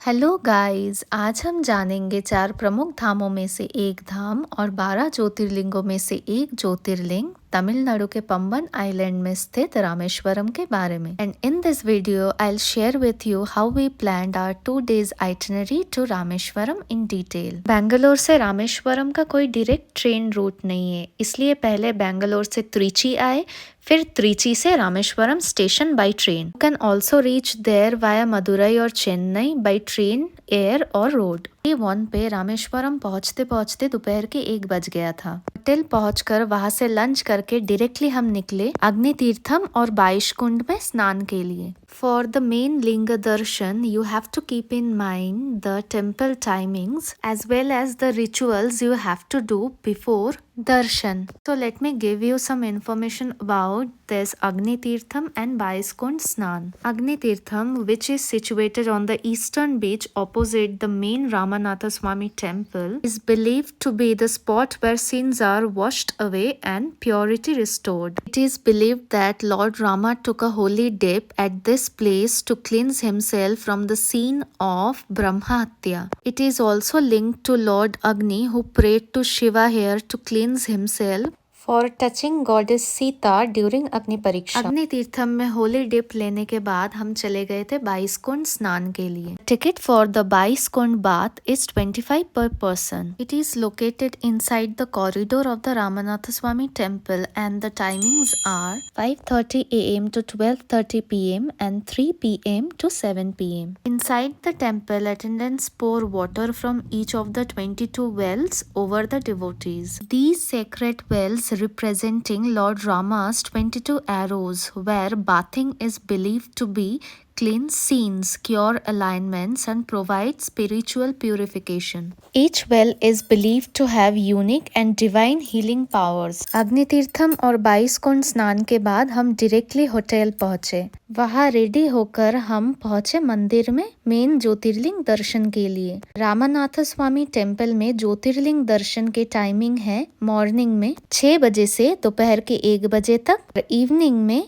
Hello guys, आज हम जानेंगे 4 प्रमुख धामों में से एक धाम और 12 ज्योतिर्लिंगों में से एक ज्योतिर्लिंग तमिलनाडु के पंबन आइलैंड में स्थित रामेश्वरम के बारे में। And in this video I will share with you how we planned our 2 days itinerary to Rameswaram in detail. Bangalore से रामेश्वरम का कोई डायरेक्ट ट्रेन रूट नहीं है, इसलिए पहले बैंगलोर से त्रिची आए, फिर त्रिची से Rameswaram station by train. You can also reach there via Madurai और चेन्नई बाई ट्रेन, एयर और रोड। डे 1 पे रामेश्वरम पहुंचते पहुंचते दोपहर के 1 बज गया था। होटल पहुंचकर वहां से लंच करके डायरेक्टली हम निकले अग्नि तीर्थम और बाइश कुंड में स्नान के लिए। For the main ling darshan you have to keep in mind the temple timings as well as the rituals you have to do before darshan. So let me give you some information about this Agni Tirtham and Baiskund Snan. Agni Tirtham, which is situated on the eastern beach opposite the main Ramanatha Swami temple, is believed to be the spot where sins are washed away and purity restored. It is believed that Lord Rama took a holy dip at this place to cleanse himself from the sin of Brahmahatya. It is also linked to Lord Agni, who prayed to Shiva here to cleanse himself for touching goddess Sita during अग्नि परीक्षा। अग्नि तीर्थम में Holi dip लेने के बाद हम चले गए थे बाइसकुंड स्नान के लिए। Ticket for the Baiskund bath is 25 per person. It is located inside the corridor of the Ramanatha Swami temple and the timings are 5:30 a.m. to 12:30 p.m. and 3 p.m. to 7 p.m. Inside the temple, attendants pour water from each of the 22 wells over the devotees. These sacred wells representing Lord Rama's 22 arrows, where bathing is believed to be cleanse scenes, cure alignments and provide spiritual purification. Each well is believed to have unique and divine healing powers. अग्नि तीर्थम और बाइसकुंड स्नान के बाद हम directly hotel पहुंचे। वहां ready होकर हम पहुंचे मंदिर में मेन ज्योतिर्लिंग दर्शन के लिए। रामनाथ स्वामी टेम्पल में ज्योतिर्लिंग दर्शन के टाइमिंग है मॉर्निंग में 6 बजे से दोपहर के 1 बजे तक और इवनिंग में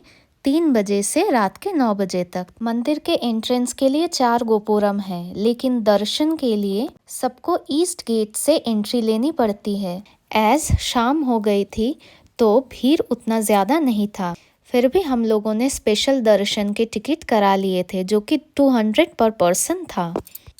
3 बजे से रात के 9 बजे तक। मंदिर के एंट्रेंस के लिए 4 गोपुरम है, लेकिन दर्शन के लिए सबको ईस्ट गेट से एंट्री लेनी पड़ती है। एज शाम हो गई थी तो भीड़ उतना ज्यादा नहीं था, फिर भी हम लोगों ने स्पेशल दर्शन के टिकट करा लिए थे जो कि 200 पर पर्सन था।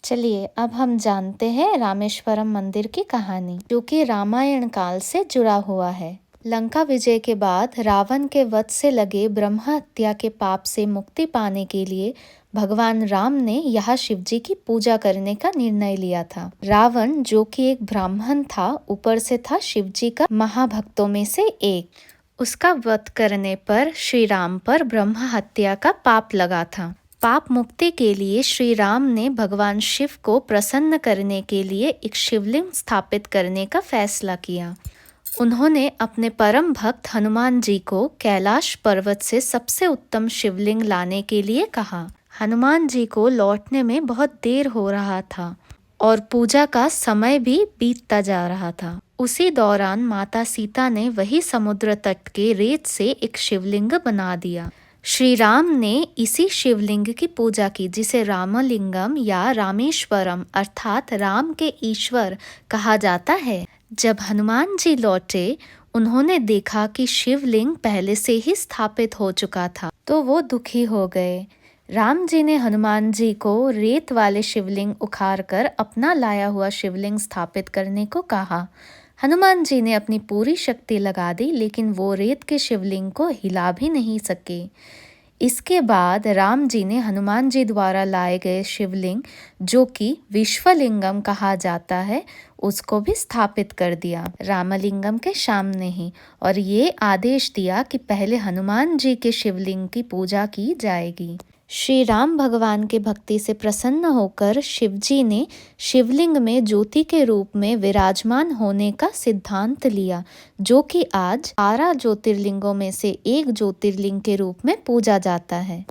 चलिए अब हम जानते हैं रामेश्वरम मंदिर की कहानी, जो कि रामायण काल से जुड़ा हुआ है। लंका विजय के बाद रावण के वध से लगे ब्रह्म हत्या के पाप से मुक्ति पाने के लिए भगवान राम ने यहाँ शिवजी की पूजा करने का निर्णय लिया था। रावण, जो कि एक ब्राह्मण था, ऊपर से था शिवजी का महाभक्तों में से एक। उसका वध करने पर श्री राम पर ब्रह्म हत्या का पाप लगा था। पाप मुक्ति के लिए श्री राम ने भगवान शिव को प्रसन्न करने के लिए एक शिवलिंग स्थापित करने का फैसला किया। उन्होंने अपने परम भक्त हनुमान जी को कैलाश पर्वत से सबसे उत्तम शिवलिंग लाने के लिए कहा। हनुमान जी को लौटने में बहुत देर हो रहा था और पूजा का समय भी बीतता जा रहा था। उसी दौरान माता सीता ने वही समुद्र तट के रेत से एक शिवलिंग बना दिया। श्री राम ने इसी शिवलिंग की पूजा की, जिसे रामलिंगम या रामेश्वरम अर्थात राम के ईश्वर कहा जाता है। जब हनुमान जी लौटे, उन्होंने देखा कि शिवलिंग पहले से ही स्थापित हो चुका था, तो वो दुखी हो गए। राम जी ने हनुमान जी को रेत वाले शिवलिंग उखाड़कर अपना लाया हुआ शिवलिंग स्थापित करने को कहा। हनुमान जी ने अपनी पूरी शक्ति लगा दी, लेकिन वो रेत के शिवलिंग को हिला भी नहीं सके। इसके बाद राम जी ने हनुमान जी द्वारा लाए गए शिवलिंग, जो कि विश्वलिंगम कहा जाता है, उसको भी स्थापित कर दिया रामलिंगम के सामने ही, और ये आदेश दिया कि पहले हनुमान जी के शिवलिंग की पूजा की जाएगी। श्री राम भगवान के भक्ति से प्रसन्न होकर शिवजी ने शिवलिंग में ज्योति के रूप में विराजमान होने का सिद्धांत लिया, जो कि आज 12 ज्योतिर्लिंगों में से एक ज्योतिर्लिंग के रूप में पूजा जाता है।